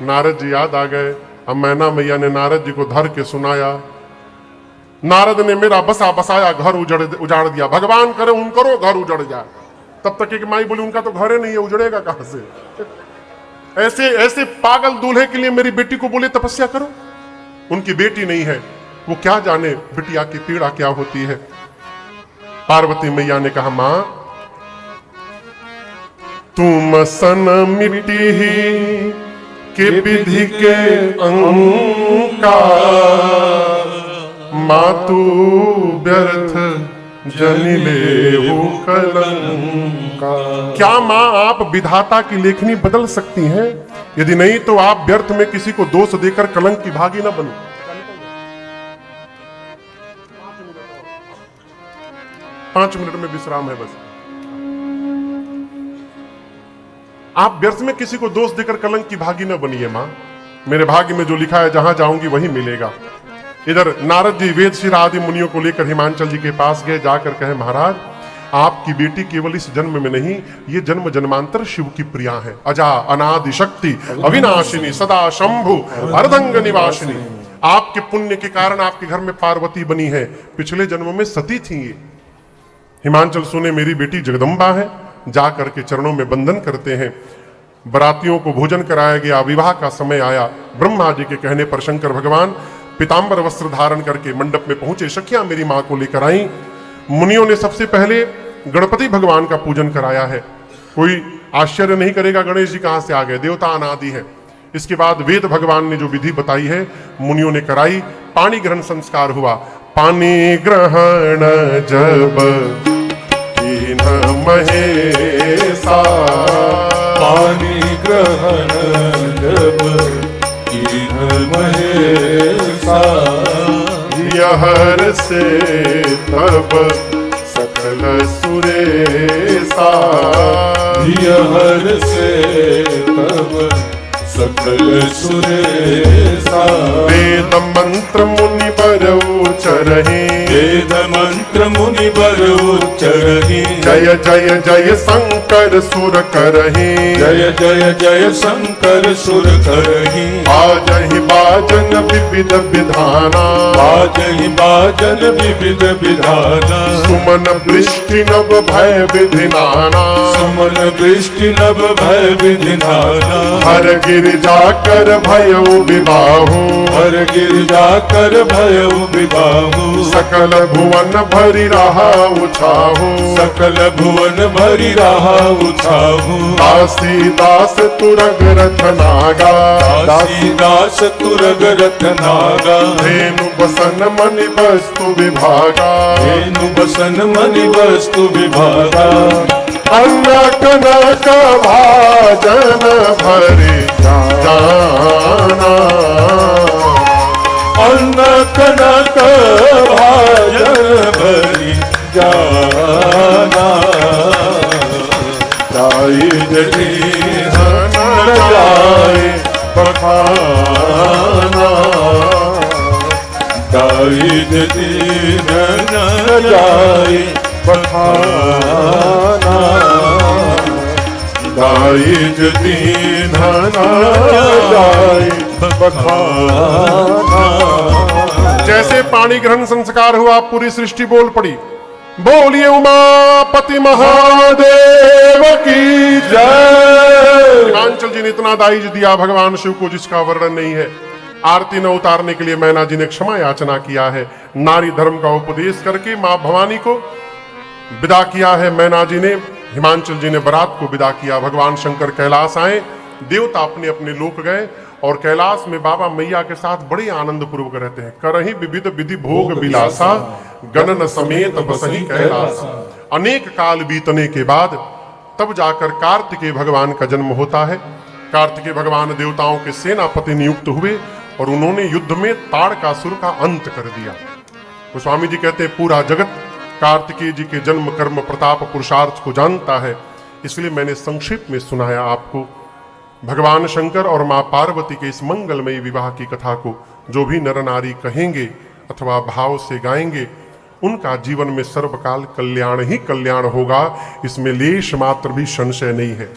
नारद जी याद आ गए। अब मैना मैया ने नारद जी को धर के सुनाया। नारद ने मेरा बसा बसाया घर उजाड़ दिया। भगवान करे उन करो घर उजड़ जाए। तब तक एक माई बोली उनका तो घर ही नहीं है, उजड़ेगा कहां से? ऐसे ऐसे पागल दूल्हे के लिए मेरी बेटी को बोले तपस्या करो। उनकी बेटी नहीं है, वो क्या जाने बिटिया की पीड़ा क्या होती है। पार्वती मैया ने कहा मां तुम सन मिट्टी ही के विधि के अंका मातु व्यर्थ जनि लेहु कलंका। क्या मां आप विधाता की लेखनी बदल सकती हैं? यदि नहीं तो आप व्यर्थ में किसी को दोष देकर कलंक की भागी न बनो। 5 मिनट में विश्राम है बस। आप व्यर्थ में किसी को दोष देकर कलंक की भागी न बनिए मां। मेरे भाग्य में जो लिखा है जहां जाऊंगी वही मिलेगा। इधर नारद जी वेदशिर आदि मुनियों को लेकर हिमांचल जी के पास गए। जाकर कहे महाराज आपकी बेटी केवल इस जन्म में नहीं, ये जन्म जन्मांतर शिव की प्रिया है। अजा अनादि शक्ति अविनाशिनी सदा शंभु अर्धंग निवासिनी। आपके पुण्य के कारण आपके घर में पार्वती बनी है, पिछले जन्म में सती थी ये। हिमांचल सुने मेरी बेटी जगदम्बा है, जाकर के चरणों में बंधन करते हैं। बरातियों को भोजन कराया गया, विवाह का समय आया। ब्रह्मा जी के कहने पर शंकर भगवान पीतांबर वस्त्र धारण करके मंडप में पहुंचे। सखियां मेरी मां को लेकर आई। मुनियों ने सबसे पहले गणपति भगवान का पूजन कराया है। कोई आश्चर्य नहीं करेगा गणेश जी कहां से आ गए, देवता अनादि है। इसके बाद वेद भगवान ने जो विधि बताई है मुनियों ने कराई। पानी ग्रहण संस्कार हुआ। पानी ग्रहण जब कीन्ह महेशा, पानी ग्रहण जब कीन्ह महेशा, यहर से तब सकल सुरेशा, यहर से तब सकल सुरेशा। वेद मंत्र मुनि बर उचरहि, वेद मंत्र मुनि बर उच्चरहि, जय जय जय शंकर सुर करहि, जय जय जय शंकर सुर करहि। बाजहि बाजन विविध विधाना, बाजहि बाजन विविध विधाना, सुमन वृष्टि नव भय विधि नाना, सुमन वृष्टि नव भय विधि नाना। हर गिरिजा कर भयउ विबाहु, हर गिरिजा कर भयउ विबाहु, सकल भुवन भरि रहा उछाहु, सकल भुवन भरि रहा उछाहु। दासी दास तुरग रथ नागा, दासी दास तुरग रथ नागा, धेनु बसन मणि वस्तु विभागा, धेनु बसन मणि वस्तु विभागा। अन्न कनक भाजन भरि जाना, अन्न कनक भाजन भरि जाना। जाई जति न जाए बखाना, दाई जति न जाए बखाना, दाई जति न जाए बखाना। जैसे पानी ग्रहण संस्कार हुआ पूरी सृष्टि बोल पड़ी। बोलिए उमापति महादेव की जय। हिमांचल जी ने इतना दाइज दिया भगवान शिव को जिसका वर्णन नहीं है। आरती न उतारने के लिए मैना जी ने क्षमा याचना किया है। नारी धर्म का उपदेश करके मां भवानी को विदा किया है मैना जी ने। हिमांचल जी ने बारात को विदा किया। भगवान शंकर कैलाश आए, देवता अपने अपने लोक गए और कैलाश में बाबा मैया के साथ बड़े आनंद पूर्वक रहते हैं। करहि विविध विधि भोग विलासा, गणन समेत बसहि कैलासा। अनेक काल बीतने के बाद तब जाकर कार्तिकेय भगवान का जन्म होता है। कार्तिकेय भगवान देवताओं के सेनापति नियुक्त हुए और उन्होंने युद्ध में ताड़कासुर का अंत कर दिया। तो स्वामी जी कहते हैं पूरा जगत कार्तिकेय जी के जन्म कर्म प्रताप पुरुषार्थ को जानता है, इसलिए मैंने संक्षेप में सुनाया आपको भगवान शंकर और मां पार्वती के इस मंगलमयी विवाह की कथा को। जो भी नर नारी कहेंगे अथवा भाव से गाएंगे उनका जीवन में सर्वकाल कल्याण ही कल्याण होगा, इसमें लेश मात्र भी संशय नहीं है।